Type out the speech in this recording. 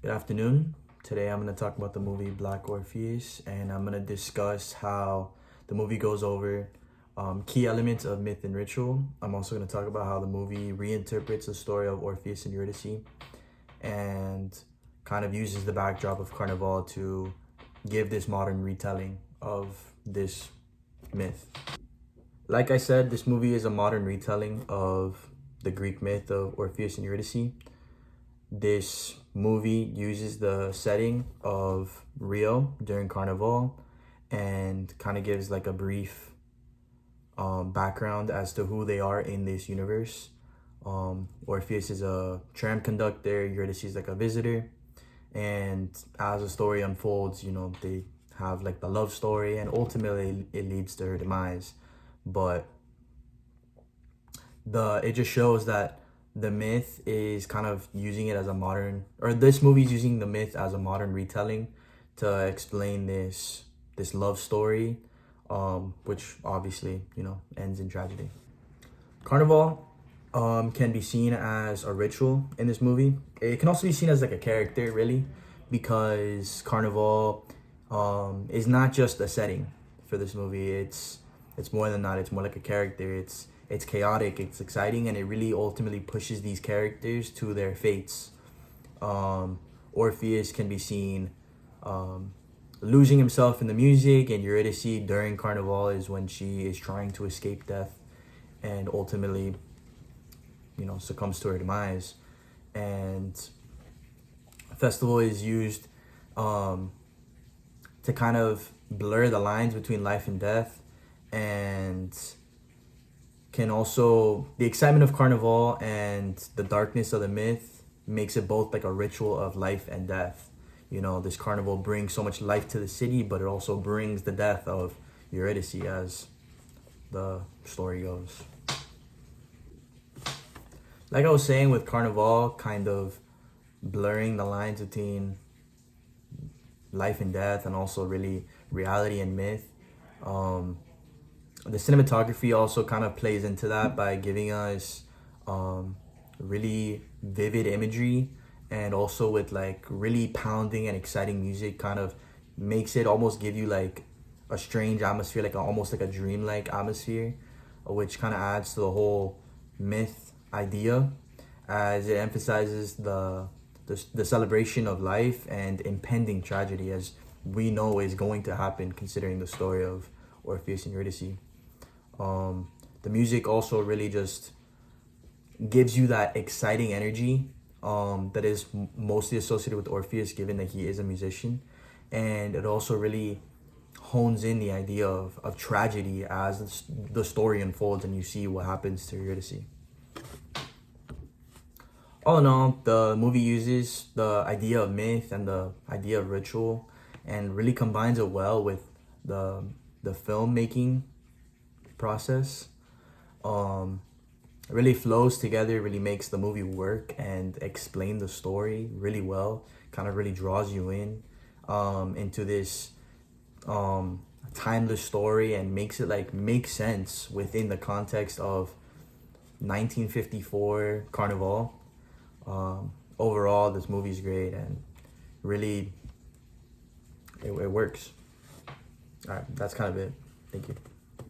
Good afternoon. Today I'm going to talk about the movie Black Orpheus, and I'm going to discuss how the movie goes over key elements of myth and ritual. I'm also going to talk about how the movie reinterprets the story of Orpheus and Eurydice and kind of uses the backdrop of Carnival to give this modern retelling of this myth. Like I said, this movie is a modern retelling of the Greek myth of Orpheus and Eurydice. This movie uses the setting of Rio during Carnival and kind of gives like a brief background as to who they are in this universe. Orpheus is a tram conductor, Eurydice is like a visitor, and as the story unfolds, they have like the love story, and ultimately it leads to her demise. But it just shows that the myth is kind of using it as a modern, or this movie is using the myth as a modern retelling to explain this love story, which obviously ends in tragedy. Carnival can be seen as a ritual in this movie. It can also be seen as like a character, really, because Carnival is not just a setting for this movie. It's more than that. It's more like a character. It's chaotic, it's exciting, and it really ultimately pushes these characters to their fates. Orpheus can be seen losing himself in the music, and Eurydice during Carnival is when she is trying to escape death and ultimately, succumbs to her demise. And festival is used to kind of blur the lines between life and death, and can also, the excitement of Carnival and the darkness of the myth makes it both like a ritual of life and death. This Carnival brings so much life to the city, but it also brings the death of Eurydice, as the story goes. Like I was saying, with Carnival kind of blurring the lines between life and death, and also really reality and myth, the cinematography also kind of plays into that by giving us really vivid imagery, and also with like really pounding and exciting music, kind of makes it almost give you like a strange atmosphere, like almost like a dreamlike atmosphere, which kind of adds to the whole myth idea, as it emphasizes the celebration of life and impending tragedy, as we know is going to happen considering the story of Orpheus and Eurydice. The music also really just gives you that exciting energy that is mostly associated with Orpheus, given that he is a musician. And it also really hones in the idea of tragedy as the story unfolds and you see what happens to Eurydice. All in all, the movie uses the idea of myth and the idea of ritual and really combines it well with the filmmaking process. It really flows together, really makes the movie work and explain the story really well, kind of really draws you in into this timeless story, and makes it like make sense within the context of 1954 Carnival. Overall, this movie is great, and really it works. All right, that's kind of it. Thank you.